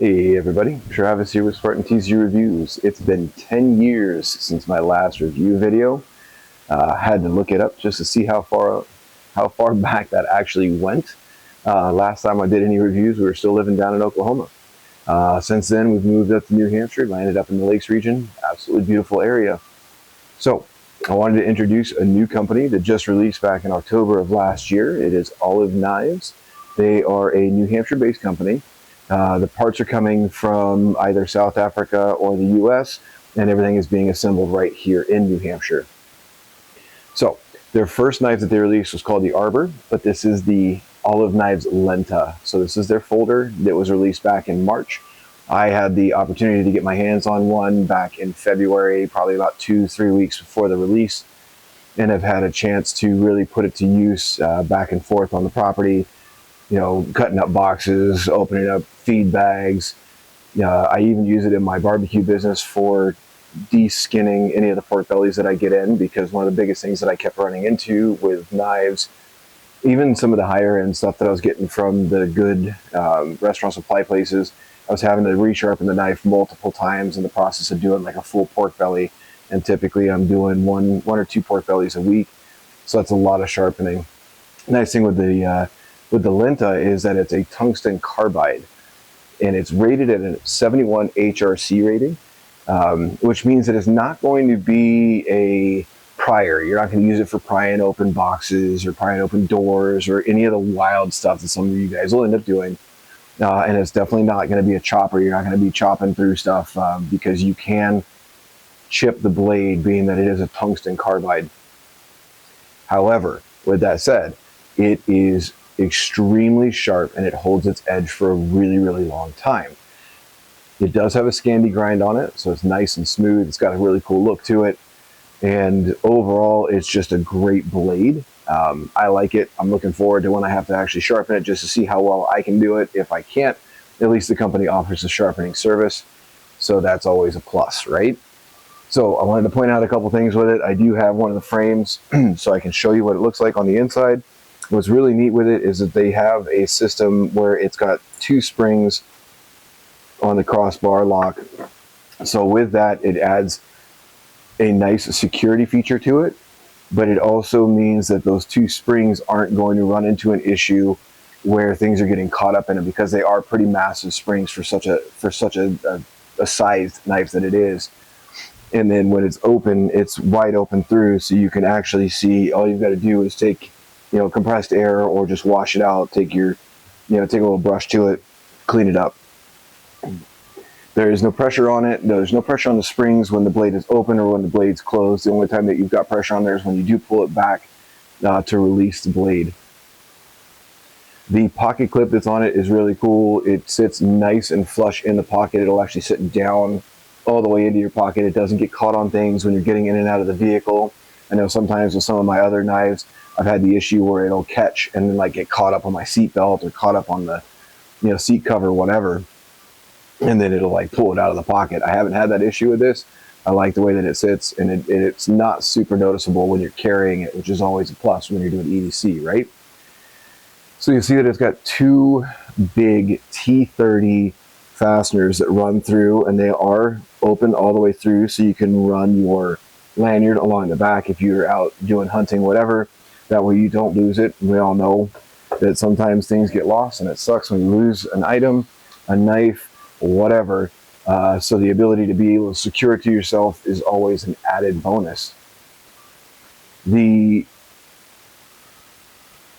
Hey everybody, Travis here with Spartan TZ Reviews. It's been 10 years since my last review video. Had to look it up just to see how far back that actually went. Last time I did any reviews, we were still living down in Oklahoma. Since then, we've moved up to New Hampshire, landed up in the Lakes region. Absolutely beautiful area. So, I wanted to introduce a new company that just released back in October of last year. It is Olive Knives. They are a New Hampshire-based company. The parts are coming from either South Africa or the US, and everything is being assembled right here in New Hampshire. So, their first knife that they released was called the Arbor, but this is the Olive Knives Lenta. So, this is their folder that was released back in March. I had the opportunity to get my hands on one back in February, probably about 2-3 weeks before the release, and I've had a chance to really put it to use back and forth on the property. You know, cutting up boxes, opening up feed bags. I even use it in my barbecue business for de-skinning any of the pork bellies that I get in, because one of the biggest things that I kept running into with knives, even some of the higher end stuff that I was getting from the good restaurant supply places, I was having to resharpen the knife multiple times in the process of doing like a full pork belly. And typically I'm doing one or two pork bellies a week. So that's a lot of sharpening. Nice thing with the Lenta is that it's a tungsten carbide, and it's rated at a 71 HRC rating, which means that it's not going to be a prier. You're not going to use it for prying open boxes or prying open doors or any of the wild stuff that some of you guys will end up doing. And it's definitely not going to be a chopper. You're not going to be chopping through stuff because you can chip the blade, being that it is a tungsten carbide. However, with that said, it is extremely sharp and it holds its edge for a really, really long time. It does have a Scandi grind on it, so it's nice and smooth. It's got a really cool look to it. And overall, it's just a great blade. I like it. I'm looking forward to when I have to actually sharpen it just to see how well I can do it. If I can't, at least the company offers a sharpening service. So that's always a plus, right? So I wanted to point out a couple things with it. I do have one of the frames so I can show you what it looks like on the inside. What's really neat with it is that they have a system where it's got two springs on the crossbar lock. So with that, it adds a nice security feature to it, but it also means that those two springs aren't going to run into an issue where things are getting caught up in it, because they are pretty massive springs for such a sized knife that it is. And then when it's open, it's wide open through, so you can actually see. All you've got to do is take, compressed air, or just wash it out. Take a little brush to it, clean it up. There is no pressure on it. There's no pressure on the springs when the blade is open or when the blade's closed. The only time that you've got pressure on there is when you do pull it back to release the blade. The pocket clip that's on it is really cool. It sits nice and flush in the pocket. It'll actually sit down all the way into your pocket. It doesn't get caught on things when you're getting in and out of the vehicle. I know sometimes with some of my other knives, I've had the issue where it'll catch and then get caught up on my seat belt or caught up on the seat cover, whatever, and then it'll pull it out of the pocket. I haven't had that issue with this. I like the way that it sits, and it's not super noticeable when you're carrying it, which is always a plus when you're doing EDC, right? So you see that it's got two big T30 fasteners that run through, and they are open all the way through, so you can run your lanyard along the back if you're out doing hunting, whatever. That way you don't lose it. We all know that sometimes things get lost, and it sucks when you lose an item, a knife, whatever. So the ability to be able to secure it to yourself is always an added bonus. The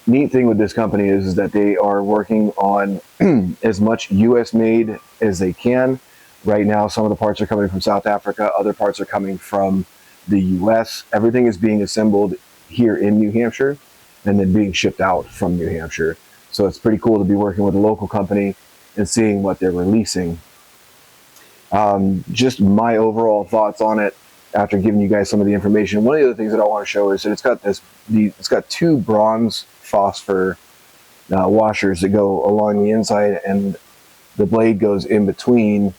neat thing with this company is that they are working on as much US made as they can. Right now, some of the parts are coming from South Africa, other parts are coming from the US. Everything is being assembled here in New Hampshire and then being shipped out from New Hampshire. So it's pretty cool to be working with a local company and seeing what they're releasing. Just my overall thoughts on it after giving you guys some of the information. One of the other things that I want to show is that it's got two bronze phosphor washers that go along the inside, and the blade goes in between,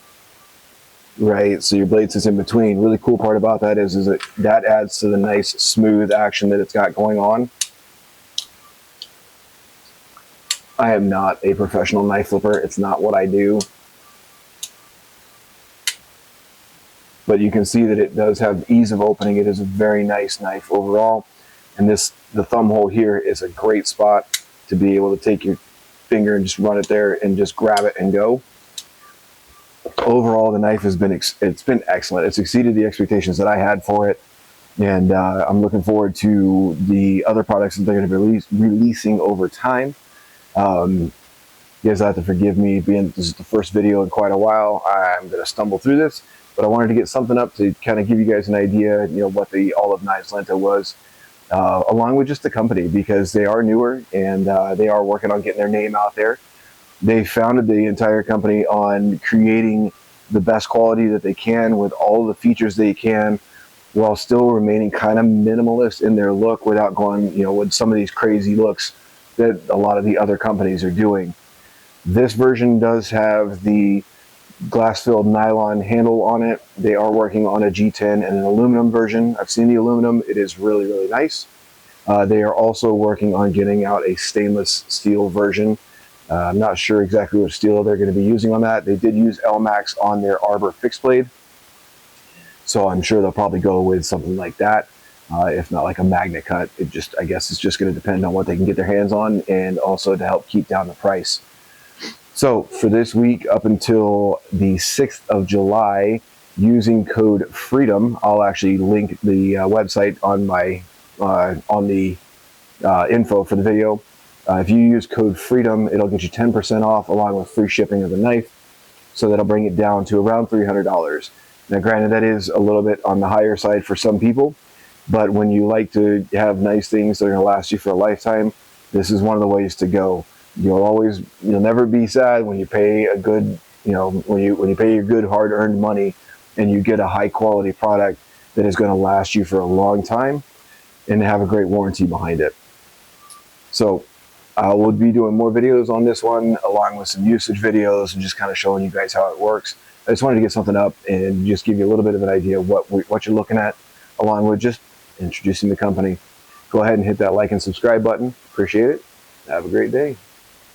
right? So your blade sits in between. Really cool part about that is that adds to the nice smooth action that it's got going on. I am not a professional knife flipper. It's not what I do. but you can see that it does have ease of opening. It is a very nice knife overall. And the thumb hole here is a great spot to be able to take your finger and just run it there and just grab it and go. Overall, the knife has been excellent. It's exceeded the expectations that I had for it, and I'm looking forward to the other products that they're going to be releasing over time. You guys have to forgive me, being this is the first video in quite a while. I'm going to stumble through this, but I wanted to get something up to kind of give you guys an idea, what the Olive Knives Lenta was, along with just the company, because they are newer and they are working on getting their name out there. They founded the entire company on creating the best quality that they can with all the features they can, while still remaining kind of minimalist in their look without going, with some of these crazy looks that a lot of the other companies are doing. This version does have the glass-filled nylon handle on it. They are working on a G10 and an aluminum version. I've seen the aluminum. It is really, really nice. They are also working on getting out a stainless steel version. I'm not sure exactly what steel they're going to be using on that. They did use L-Max on their Arbor fixed blade, so I'm sure they'll probably go with something like that. If not like a magnet cut. I guess it's just going to depend on what they can get their hands on, and also to help keep down the price. So for this week up until the 6th of July, using code FREEDOM, I'll actually link the website on my on the info for the video. If you use code FREEDOM, it'll get you 10% off along with free shipping of the knife. So that'll bring it down to around $300. Now granted, that is a little bit on the higher side for some people, but when you like to have nice things that are going to last you for a lifetime, this is one of the ways to go. You'll never be sad when you pay a good, when you pay your good hard-earned money and you get a high-quality product that is going to last you for a long time and have a great warranty behind it. So we'll be doing more videos on this one, along with some usage videos and just kind of showing you guys how it works. I just wanted to get something up and just give you a little bit of an idea of what you're looking at, along with just introducing the company. Go ahead and hit that like and subscribe button. Appreciate it. Have a great day.